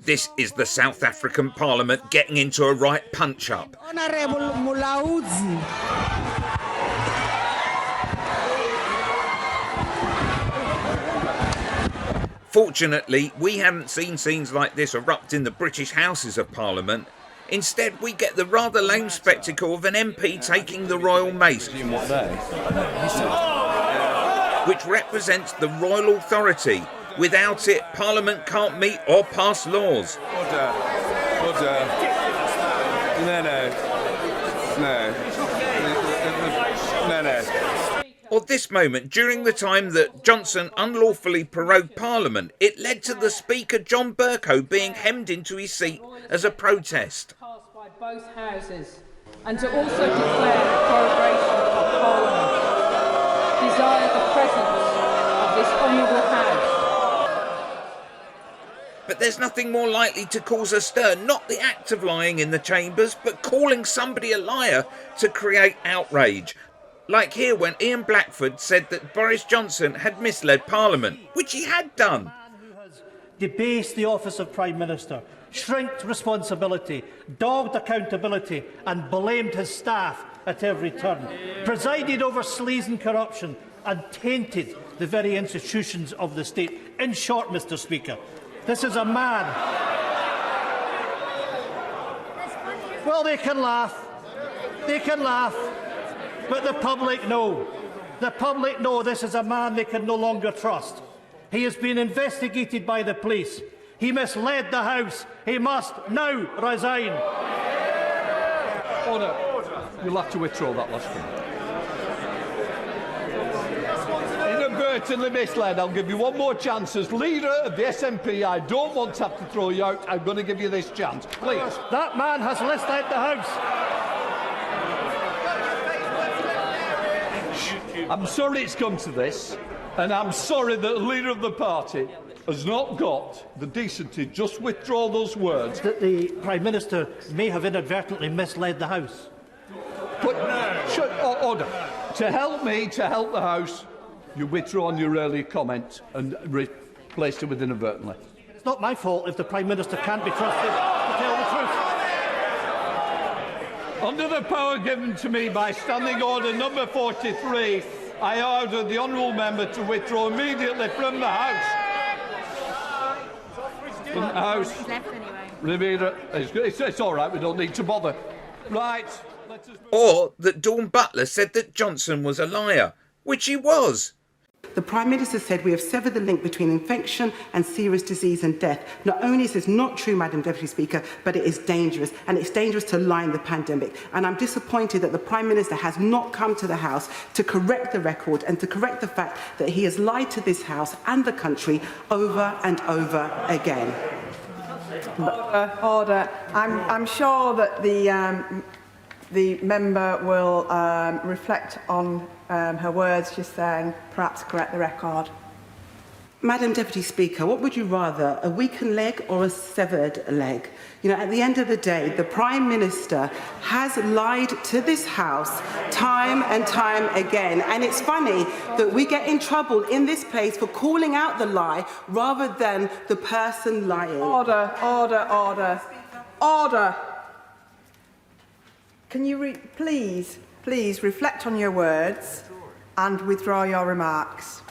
This is the South African Parliament getting into a right punch-up. Fortunately, we haven't seen scenes like this erupt in the British Houses of Parliament. Instead, we get the rather lame spectacle of an MP taking the royal mace, which represents the royal authority. Without it, Parliament can't meet or pass laws. Order. No. Or this moment, during the time that Johnson unlawfully prorogued Parliament, it led to the Speaker John Bercow being hemmed into his seat as a protest. Passed by both houses, and to also declare the prorogation of Parliament. Desire the presence of this honourable House. But there's nothing more likely to cause a stir, not the act of lying in the chambers, but calling somebody a liar to create outrage. Like here when Ian Blackford said that Boris Johnson had misled Parliament, which he had done. Man who has debased the office of Prime Minister, shrinked responsibility, dogged accountability and blamed his staff at every turn, presided over sleaze and corruption and tainted the very institutions of the state. In short, Mr Speaker, this is a man. Well, they can laugh. But the public know. The public know this is a man they can no longer trust. He has been investigated by the police. He misled the House. He must now resign. Order. You'll have to withdraw that last one. Inadvertently misled. I'll give you one more chance. As leader of the SNP, I don't want to have to throw you out. I'm going to give you this chance. Please. That man has misled the House. I'm sorry it's come to this, and I'm sorry that the leader of the party has not got the decency to just withdraw those words. That the Prime Minister may have inadvertently misled the House. But, order. To help me, to help the House, you withdraw on your earlier comment and replaced it with inadvertently. It's not my fault if the Prime Minister can't be trusted to tell the truth. Under the power given to me by Standing Order number 43, I order the honourable member to withdraw immediately from the House. From the House. Rivera, it's all right, we don't need to bother. Right. Or that Dawn Butler said that Johnson was a liar, which he was. The Prime Minister said we have severed the link between infection and serious disease and death. Not only is this not true, Madam Deputy Speaker, but it is dangerous, and it's dangerous to lie in the pandemic. And I'm disappointed that the Prime Minister has not come to the House to correct the record and to correct the fact that he has lied to this House and the country over and over again. Order. I'm sure that the member will reflect on her words just then, perhaps correct the record. Madam Deputy Speaker, what would you rather, a weakened leg or a severed leg? You know, at the end of the day, the Prime Minister has lied to this House time and time again. And it's funny that we get in trouble in this place for calling out the lie rather than the person lying. Order. Can you please reflect on your words and withdraw your remarks?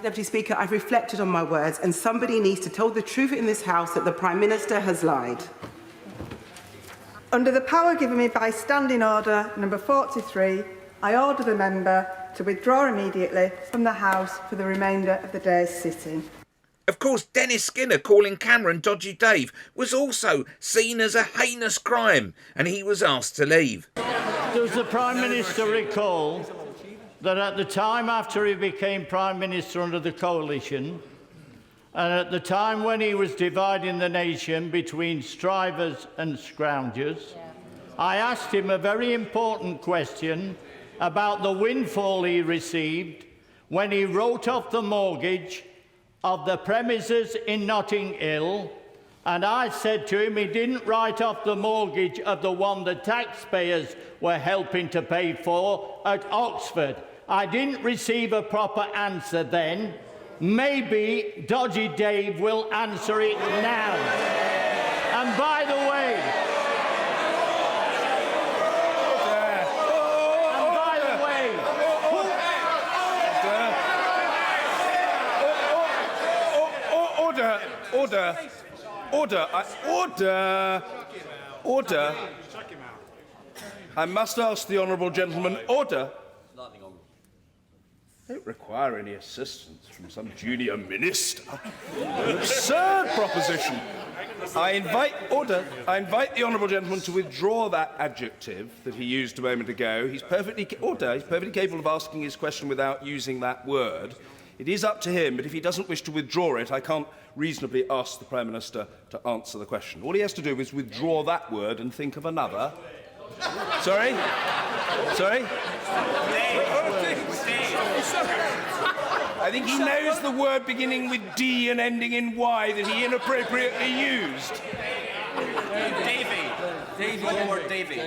Deputy Speaker, I've reflected on my words, and somebody needs to tell the truth in this House that the Prime Minister has lied. Under the power given me by Standing Order number 43, I order the member to withdraw immediately from the House for the remainder of the day's sitting. Of course, Dennis Skinner calling Cameron Dodgy Dave was also seen as a heinous crime, and he was asked to leave. Does the Prime Minister recall that at the time after he became Prime Minister under the coalition, and at the time when he was dividing the nation between strivers and scroungers, I asked him a very important question about the windfall he received when he wrote off the mortgage of the premises in Notting Hill, and I said to him he didn't write off the mortgage of the one the taxpayers were helping to pay for at Oxford. I didn't receive a proper answer then. maybe Dodgy Dave will answer it now. And by the way, Order. I must ask the honourable gentleman, order. Don't require any assistance from some junior minister. An absurd proposition. I invite the honourable gentleman to withdraw that adjective that he used a moment ago. He's perfectly capable of asking his question without using that word. It is up to him, but if he doesn't wish to withdraw it, I can't reasonably ask the Prime Minister to answer the question. All he has to do is withdraw that word and think of another. Sorry? I think he knows the word beginning with D and ending in Y that he inappropriately used. Davy or Davy.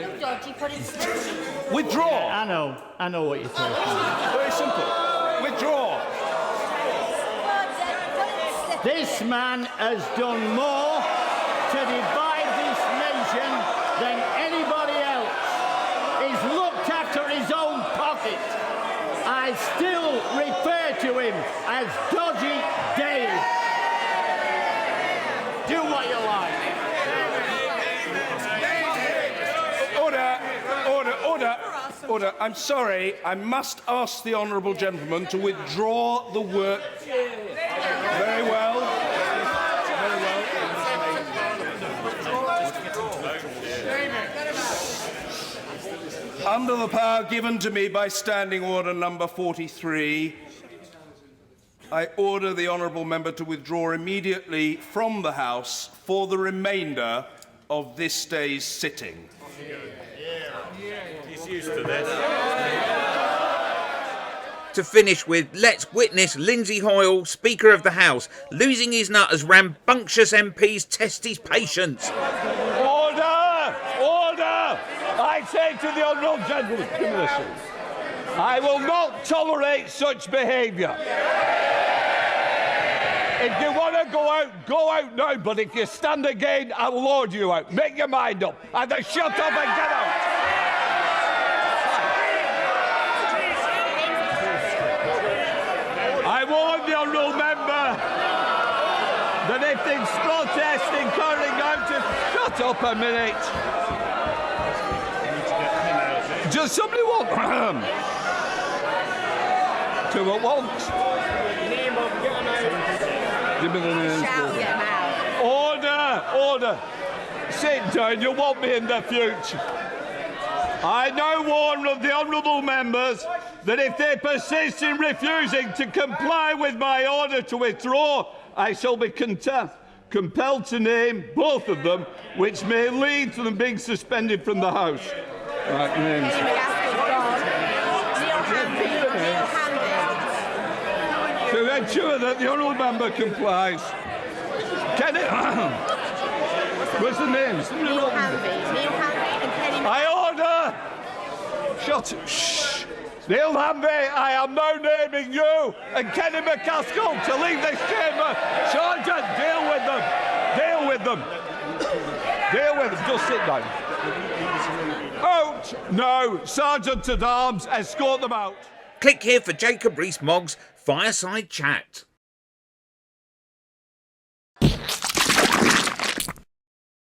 Withdraw. I know what you're talking about. Very simple. Withdraw. This man has done more to divide this nation than anybody else. He's looked after his own pocket. I still refer to him as Dodgy Dave. Do what you like. Order. I'm sorry. I must ask the honourable gentleman to withdraw the word. Very well. Under the power given to me by Standing Order number 43, I order the honourable member to withdraw immediately from the House for the remainder of this day's sitting. He's used to this. To finish with, let's witness Lindsay Hoyle, Speaker of the House, losing his nut as rambunctious MPs test his patience. Order! I say to the honourable gentleman, give me this. I will not tolerate such behaviour. If you want to go out now, but if you stand again, I will order you out. Make your mind up. Either shut up and get out. I warn the honourable member that if there's protesting carrying out to shut up a minute. Does somebody want two at once? Order. Sit down, you want me in the future. I now warn of the honourable members that if they persist in refusing to comply with my order to withdraw, I shall be compelled to name both of them, which may lead to them being suspended from the House. Right, names. To ensure that the honourable member complies. What's the names? I order! Shut up. Shh. Neil Hanvey, I am now naming you and Kenny McCaskill to leave this chamber. Sergeant, deal with them. Just sit down. Out! No, Sergeant at Arms, escort them out. Click here for Jacob Rees-Mogg's Fireside Chat.